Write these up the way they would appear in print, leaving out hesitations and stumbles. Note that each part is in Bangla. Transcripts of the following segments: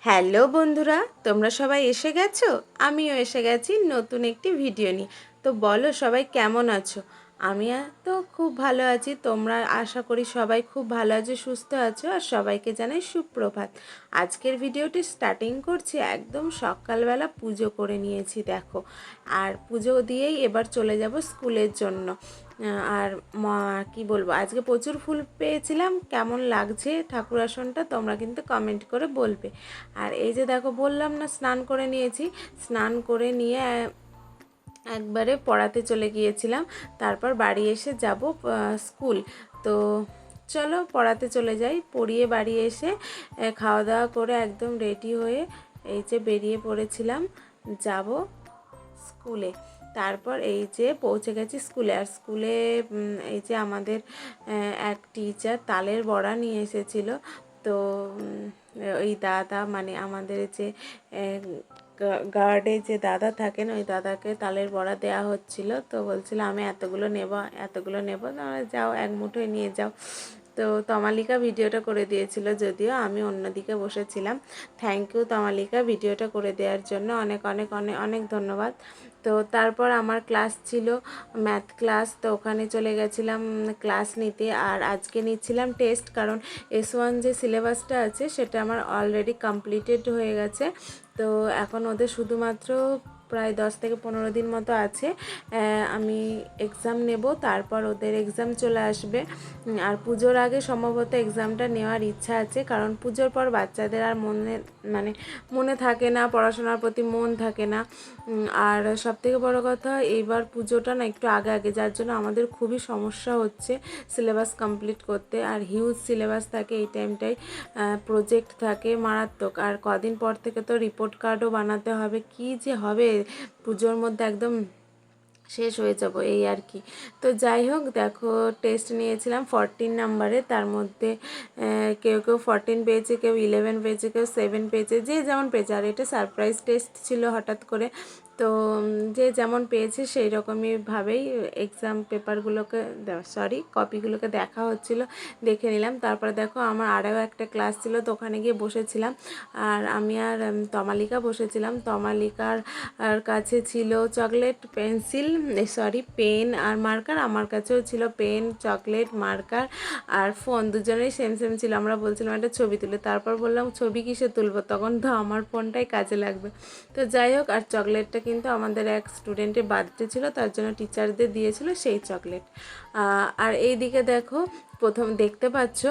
হ্যালো বন্ধুরা, তোমরা সবাই এসে গেছো? আমিও এসে গেছি নতুন একটি ভিডিও নিয়ে। তো বলো সবাই কেমন আছো? আমি তো খুব ভালো আছি। তোমরা আশা করি সবাই খুব ভালো আছো, সুস্থ আছো। আর সবাইকে জানাই সুপ্রভাত। আজকের ভিডিওটি স্টার্টিং করছি একদম সকালবেলা, পুজো করে নিয়েছি দেখো। আর পুজো দিয়েই এবার চলে যাব স্কুলের জন্য। আর কি বলবো, আজকে প্রচুর ফুল পেয়েছিলাম। কেমন লাগছে ঠাকুর আসনটা তোমরা কিন্তু কমেন্ট করে বলবে। আর এই যে দেখো, বললাম না স্নান করে নিয়েছি। স্নান করে নিয়ে একবারে পড়াতে চলে গিয়েছিলাম। তারপর বাড়ি এসে যাব স্কুল। তো চলো পড়াতে চলে যাই। পড়িয়ে বাড়ি এসে খাওয়া দাওয়া করে একদম রেডি হয়ে এই যে বেরিয়ে পড়েছিলাম যাব স্কুলে। তারপর এই যে পৌঁছে গেছি স্কুলে। আর স্কুলে এই যে আমাদের এক টিচার তালের বড়া নিয়ে এসেছিল। তো ওই দাদা, মানে আমাদের যে গার্ডে যে দাদা থাকেন, ওই দাদাকে তালের বড়া দেওয়া হচ্ছিল। তো বলছিল আমি এতগুলো নেব, এতগুলো নেব। যাও এক মুঠোয় নিয়ে যাও। তো তমালিকা ভিডিওটা করে দিয়েছিল, যদিও আমি অন্যদিকে বসেছিলাম। থ্যাংক ইউ তমালিকা, ভিডিওটা করে দেওয়ার জন্য অনেক অনেক অনেক অনেক ধন্যবাদ। তো তারপর আমার ক্লাস ছিল ম্যাথ ক্লাস। তো ওখানে চলে গেছিলাম ক্লাস নিতে। আর আজকে নিচ্ছিলাম টেস্ট, কারণ S1 যে সিলেবাসটা আছে সেটা আমার অলরেডি কমপ্লিটেড হয়ে গেছে। তো এখন ওদের শুধুমাত্র প্রায় 10 থেকে 15 দিন মতো আছে। আমি এক্সাম নেব, তারপর ওদের এক্সাম চলে আসবে। আর পুজোর আগে সম্ভবত এক্সামটা নেওয়ার ইচ্ছা আছে, কারণ পুজোর পর বাচ্চাদের আর মনে থাকে না, পড়াশোনার প্রতি মন থাকে না। আর সবথেকে বড় কথা, এইবার পুজোটা না একটু আগে আগে, যার জন্য আমাদের খুবই সমস্যা হচ্ছে সিলেবাস কমপ্লিট করতে। আর হিউজ সিলেবাস থাকে এই টাইমটায়, প্রজেক্ট থাকে মারাত্মক। আর কদিন পর থেকে তো রিপোর্ট কার্ডও বানাতে হবে। কি যে হবে পুজোর মধ্যে, একদম শেষ হয়ে যাব এই আর কি। তো যাই হোক, দেখো টেস্ট নিয়েছিলাম 14 নাম্বারে। তার মধ্যে কেউ কেউ 14 পেয়েছে, কেউ 11 পেয়েছে, কেউ 7 পেয়েছে, যে যেমন পেয়েছে। আর এটা সারপ্রাইজ টেস্ট ছিল হঠাৎ করে। তো যে যেমন পেয়েছে সেই রকমইভাবেই এক্সাম পেপারগুলোকে কপিগুলোকে দেখা হচ্ছিল, দেখে নিলাম। তারপরে দেখো আমার আরও একটা ক্লাস ছিল, তো ওখানে গিয়ে বসেছিলাম। আর আমি আর তমালিকা বসেছিলাম। তমালিকার কাছে ছিল চকলেট, পেন আর মার্কার। আমার কাছেও ছিল পেন, চকলেট, মার্কার আর ফোন। দুজনেই সেম সেম ছিল। আমরা বলছিলাম একটা ছবি তুলে। তারপর বললাম ছবি কিসে তুলবো, তখন তো আমার ফোনটাই কাজে লাগবে। তো যাই হোক, আর চকলেটটা কিন্তু আমাদের এক স্টুডেন্টের বার্থডে ছিল, তার জন্য টিচারদের দিয়েছিল সেই চকলেট। আর এই দিকে দেখো, প্রথম দেখতে পাচ্ছ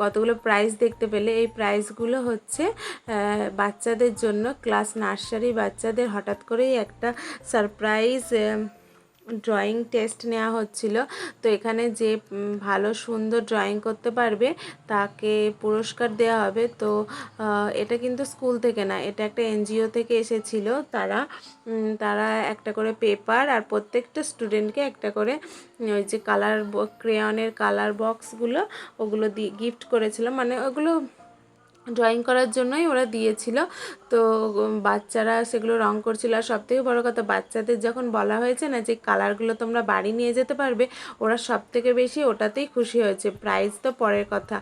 কতগুলো প্রাইজ দেখতে পেলে। এই প্রাইজগুলো হচ্ছে বাচ্চাদের জন্য, ক্লাস নার্সারি বাচ্চাদের হঠাৎ করেই একটা সারপ্রাইজ ড্রয়িং টেস্ট নেওয়া হচ্ছিল। তো এখানে যে ভালো সুন্দর ড্রয়িং করতে পারবে তাকে পুরস্কার দেওয়া হবে। তো এটা কিন্তু স্কুল থেকে না, এটা একটা NGO থেকে এসেছিল। তারা একটা করে পেপার আর প্রত্যেকটা স্টুডেন্টকে একটা করে ওই যে ক্রেয়নের কালার বক্সগুলো, ওগুলো দিয়ে গিফট করেছিল। মানে ওগুলো ড্রয়িং করার জন্যই ওরা দিয়েছিল। তো বাচ্চারা সেগুলো রং করছিল। আর সবথেকে বড় কথা, বাচ্চাদের যখন বলা হয়েছে না যে কালারগুলো তোমরা বাড়ি নিয়ে যেতে পারবে, ওরা সবথেকে বেশি ওটাতেই খুশি হয়েছে। প্রাইজ তো পরের কথা।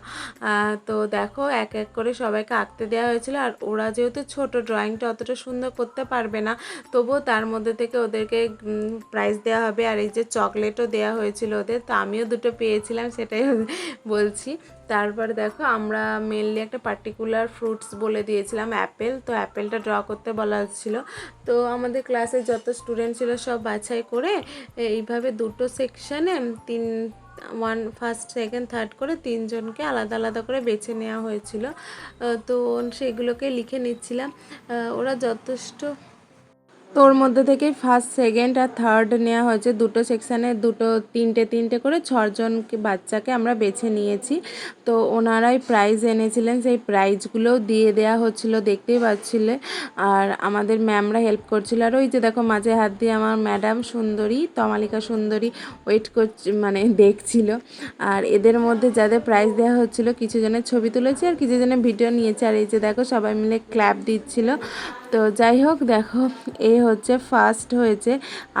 তো দেখো এক এক করে সবাইকে আঁকতে দেওয়া হয়েছিল। আর ওরা যেহেতু ছোট, ড্রয়িংটা অতটা সুন্দর করতে পারবে না, তবুও তার মধ্যে থেকে ওদেরকে প্রাইজ দেওয়া হবে। আর এই যে চকলেটও দেওয়া হয়েছিল ওদের, তো আমিও দুটো পেয়েছিলাম, সেটাই বলছি। তারপর দেখো, আমরা মেনলি একটা পার্টিকুলার ফ্রুটস বলে দিয়েছিলাম, অ্যাপেল। তো অ্যাপেলটা ড্র করতে বলা হচ্ছিলো। তো আমাদের ক্লাসে যত স্টুডেন্ট ছিল সব বাছাই করে এইভাবে দুটো সেকশানে ফার্স্ট সেকেন্ড থার্ড করে তিনজনকে আলাদা আলাদা করে বেছে নেওয়া হয়েছিল। তো সেগুলোকে লিখে নিচ্ছিলাম। ওরা যথেষ্ট, তো ওর মধ্যে থেকেই ফার্স্ট সেকেন্ড আর থার্ড নেওয়া হয়েছে। দুটো সেকশানে তিনটে তিনটে করে 6জন বাচ্চাকে আমরা বেছে নিয়েছি। তো ওনারাই প্রাইজ এনেছিলেন, সেই প্রাইজগুলোও দিয়ে দেওয়া হচ্ছিলো, দেখতেই পাচ্ছিলে। আর আমাদের ম্যামরা হেল্প করছিল। আর ওই যে দেখো মাঝে হাত দিয়ে আমার ম্যাডাম সুন্দরী, তমালিকা সুন্দরী ওয়েট করছে, মানে দেখছিল। আর এদের মধ্যে যাদের প্রাইজ দেওয়া হচ্ছিলো, কিছু জনের ছবি তুলেছে আর কিছু জনের ভিডিও নিয়েছে। আর এই যে দেখো সবাই মিলে ক্ল্যাপ দিচ্ছিল। তো যাই হোক দেখো, এ হচ্ছে ফার্স্ট হয়েছে,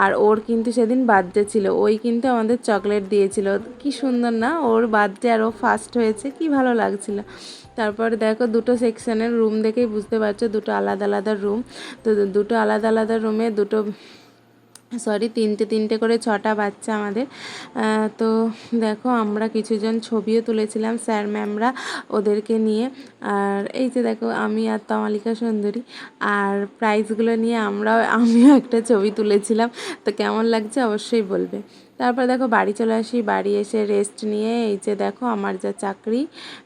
আর ওর কিন্তু সেদিন বার্থডে ছিল, ওই কিন্তু আমাদের চকলেট দিয়েছিল। কি সুন্দর না, ওর বার্থডে আর ও ফার্স্ট হয়েছে, কি ভালো লাগছিল। তারপর দেখো দুটো সেকশনের রুম দেখেই বুঝতে পারছো, দুটো আলাদা আলাদা রুম। তো দুটো আলাদা আলাদা রুমে দুটো তিনটে তিনটে করে 6টা বাচ্চা আমাদের। তো দেখো আমরা কিছুজন ছবিও তুলেছিলাম স্যার ম্যামরা ওদেরকে নিয়ে। আর এই যে দেখো আমি আর তমালিকা সুন্দরী, আর প্রাইজগুলো নিয়ে আমিও একটা ছবি তুলেছিলাম। তো কেমন লাগছে অবশ্যই বলবে। তারপর দেখো বাড়ি চলে আসি, বাড়ি এসে রেস্ট নিয়ে এই যে দেখো আমার যা চাকরি,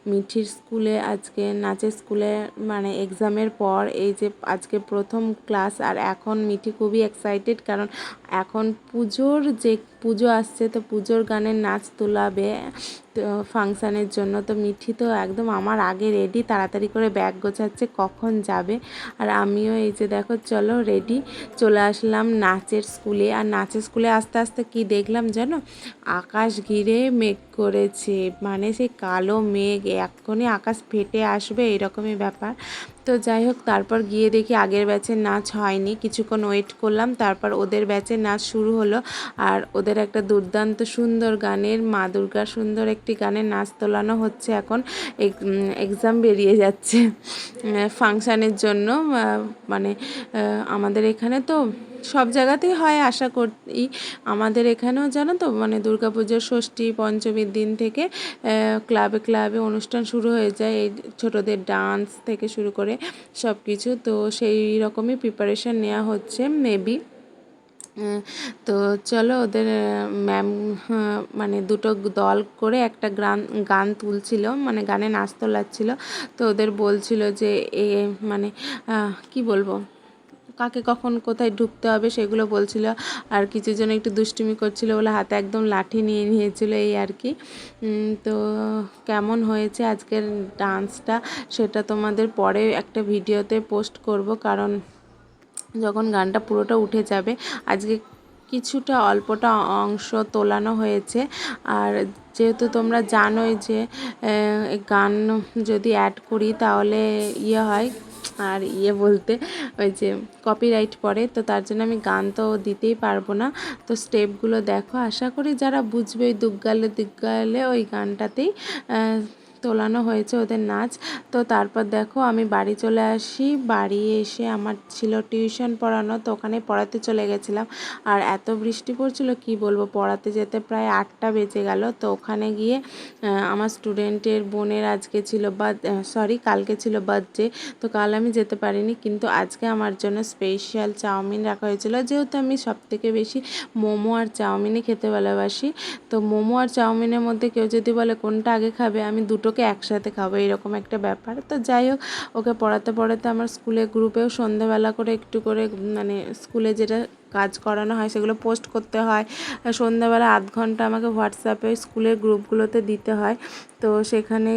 মিঠির স্কুলে আজকে নাচের স্কুলে মানে এক্সামের পর এই যে আজকে প্রথম ক্লাস। আর এখন মিঠি খুবই এক্সাইটেড, কারণ এখন পুজো আসছে, তো পুজোর গানের নাচ তোলাবে তো ফাংশানের জন্য। তো মিঠি তো একদম আমার আগে রেডি, তাড়াতাড়ি করে ব্যাগ গোছাচ্ছে কখন যাবে। আর আমিও এই যে দেখো চলো রেডি, চলে আসলাম নাচের স্কুলে। আর নাচের স্কুলে আস্তে আস্তে কি দেখলাম জানো, আকাশ ঘিরে মেঘ করেছে, মানে সেই কালো মেঘ, এক্ষুনি আকাশ ফেটে আসবে এরকমই ব্যাপার। তো যাই হোক তারপর গিয়ে দেখি আগের ব্যাচের নাচ হয়নি, কিছুক্ষণ ওয়েট করলাম, তারপর ওদের ব্যাচের নাচ শুরু হলো। আর ওদের একটা দুর্দান্ত সুন্দর গানের, মা দুর্গার সুন্দর একটি গানের নাচ তোলানো হচ্ছে এখন। এক্সাম বেরিয়ে যাচ্ছে ফাংশানের জন্য। মানে আমাদের এখানে তো সব জায়গাতেই হয় আশা করি, আমাদের এখানেও জানো তো মানে দুর্গাপুজোর ষষ্ঠী পঞ্চমীর দিন থেকে ক্লাবে ক্লাবে অনুষ্ঠান শুরু হয়ে যায়, এই ছোটোদের ডান্স থেকে শুরু করে সব কিছু। তো সেই রকমই প্রিপারেশান নেওয়া হচ্ছে মেবি। তো চলো ওদের ম্যাম মানে দুটো দল করে একটা গান তুলছিল, মানে গানে নাচ তোলাচ্ছিল। তো ওদের বলছিল যে মানে কি বলবো, কাকে কখন কোথায় ঢুকতে হবে সেগুলো বলছিল। আর কিছুজন একটু দুষ্টুমি করছিল বলে হাতে একদম লাঠি নিয়ে নিয়েছিল, এই আর কি। তো কেমন হয়েছে আজকের ডান্সটা সেটা তোমাদের পরে একটা ভিডিওতে পোস্ট করব, কারণ যখন গানটা পুরোটা উঠে যাবে। আজকে কিছুটা অল্পটা অংশ তোলানো হয়েছে। আর যেহেতু তোমরা জানোই যে গান যদি অ্যাড করি তাহলে হয়, আর বলতে ওই যে কপিরাইট পড়ে, তো তার জন্য আমি গান তো দিতেই পারবো না। তো স্টেপগুলো দেখো, আশা করি যারা বুঝবে ওই দুগ্গালে ওই গানটাতেই তোলানো হয়েছে ওদের নাচ। তো তারপর দেখো আমি বাড়ি চলে আসি, বাড়ি এসে আমার ছিল টিউশন পড়ানো, তো ওখানে পড়াতে চলে গেছিলাম। আর এত বৃষ্টি পড়ছিল কি বলবো, পড়াতে যেতে প্রায় 8টা বেজে গেল। তো ওখানে গিয়ে আমার স্টুডেন্টের বোনের আজকে ছিল কালকে ছিল বার্থডে, তো কাল আমি যেতে পারিনি, কিন্তু আজকে আমার জন্য স্পেশাল চাউমিন রাখা হয়েছিল। যেহেতু আমি সবথেকে বেশি মোমো আর চাউমিনই খেতে ভালোবাসি, তো মোমো আর চাউমিনের মধ্যে কেউ যদি বলে কোনটা আগে খাবে, আমি দুটোকে একসাথে খাবো, এরকম একটা ব্যাপার। তো যাই হোক ওকে পড়াতে পড়াতে আমার স্কুলে গ্রুপেও সন্ধ্যেবেলা করে একটু করে মানে স্কুলে যেটা কাজ করানো হয় সেগুলো পোস্ট করতে হয়। সন্ধ্যাবেলা আধ ঘন্টা আমাকে হোয়াটসঅ্যাপে স্কুলের গ্রুপগুলোতে দিতে হয়। তো সেখানে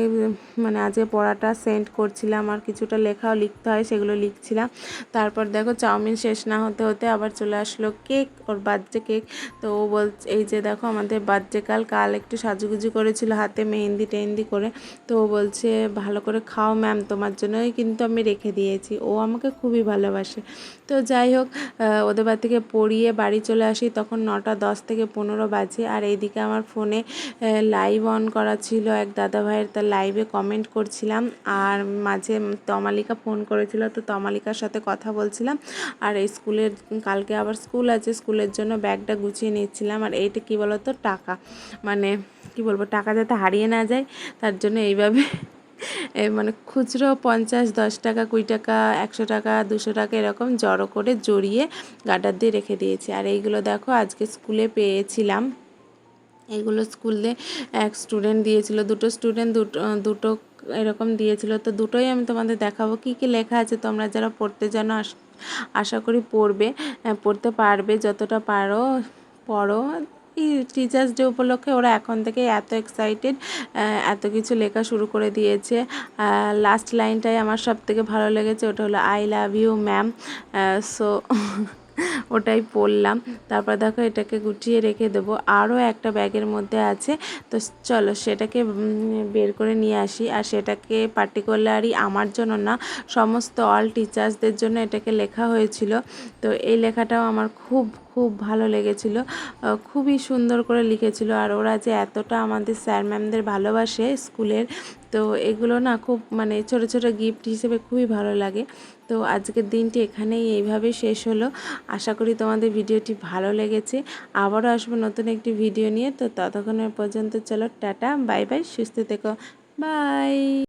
মানে আজকে পড়াটা সেন্ড করছিলাম, আর কিছুটা লেখাও লিখতে হয় সেগুলো লিখছিলাম। তারপর দেখো চাউমিন শেষ না হতে হতে আবার চলে আসলো কেক, ওর বার্থডে কেক। তো ও বলছে এই যে দেখো আমাদের বার্থডে কাল একটু সাজুগুজু করেছিল হাতে মেহেন্দি টেহেন্দি করে। তো ও বলছে ভালো করে খাও ম্যাম, তোমার জন্যই কিন্তু আমি রেখে দিয়েছি। ও আমাকে খুবই ভালোবাসে। তো যাই হোক ওদের বাড়ি থেকে পড়িয়ে বাড়ি চলে আসি, তখন 9টা 10 থেকে 15 বাজে। আর এইদিকে আমার ফোনে লাইভ অন করা ছিল এক দাদা ভাইয়ের, তার লাইভে কমেন্ট করছিলাম। আর মাঝে তমালিকা ফোন করেছিল, তো তমালিকার সাথে কথা বলছিলাম। আর এই কালকে আবার স্কুল আছে, স্কুলের জন্য ব্যাগটা গুছিয়ে নিচ্ছিলাম। আর এইটা কী বলতো, টাকা মানে কি বলবো, টাকা যাতে হারিয়ে না যায় তার জন্য এইভাবে মানে খুচরো 50, 10 টাকা, 20 টাকা, 100 টাকা, 200 টাকা এরকম জড়ো করে জড়িয়ে গার্ডার দিয়ে রেখে দিয়েছি। আর এইগুলো দেখো আজকে স্কুলে পেয়েছিলাম, এইগুলো স্কুলে এক স্টুডেন্ট দিয়েছিল, দুটো স্টুডেন্ট দুটো এরকম দিয়েছিল। তো দুটোই আমি তোমাদের দেখাবো কী কী লেখা আছে। তোমরা যারা পড়তে জানো আশা করি পড়তে পারবে, যতটা পারো পড়ো। এই টিচার্স ডে উপলক্ষে ওরা এখন থেকে এত এক্সাইটেড, এত কিছু লেখা শুরু করে দিয়েছে। লাস্ট লাইনটাই আমার সব থেকে ভালো লেগেছে, ওটা হলো I love you ma'am. So ওটাই পরলাম। তারপর দেখো এটাকে গুটিয়ে রেখে দেবো। আরও একটা ব্যাগের মধ্যে আছে, তো চলো সেটাকে বের করে নিয়ে আসি। আর সেটাকে পার্টিকুলারই আমার জন্য না, সমস্ত অল টিচার্সদের জন্য এটাকে লেখা হয়েছিল। তো এই লেখাটাও আমার খুব খুব ভালো লেগেছিল, খুবই সুন্দর করে লিখেছিল। আর ওরা যে এতটা আমাদের স্যার ম্যামদের ভালোবাসে স্কুলের, তো এগুলো না খুব মানে ছোট ছোট গিফট হিসেবে খুবই ভালো লাগে। তো আজকের দিনটি এখানেই এইভাবেই শেষ হলো। আশা করি তোমাদের ভিডিওটি ভালো লেগেছে। আবারও আসবো নতুন একটি ভিডিও নিয়ে। তো ততক্ষণের পর্যন্ত চলো টাটা, বাই বাই, সুস্থ থেকো, বাই।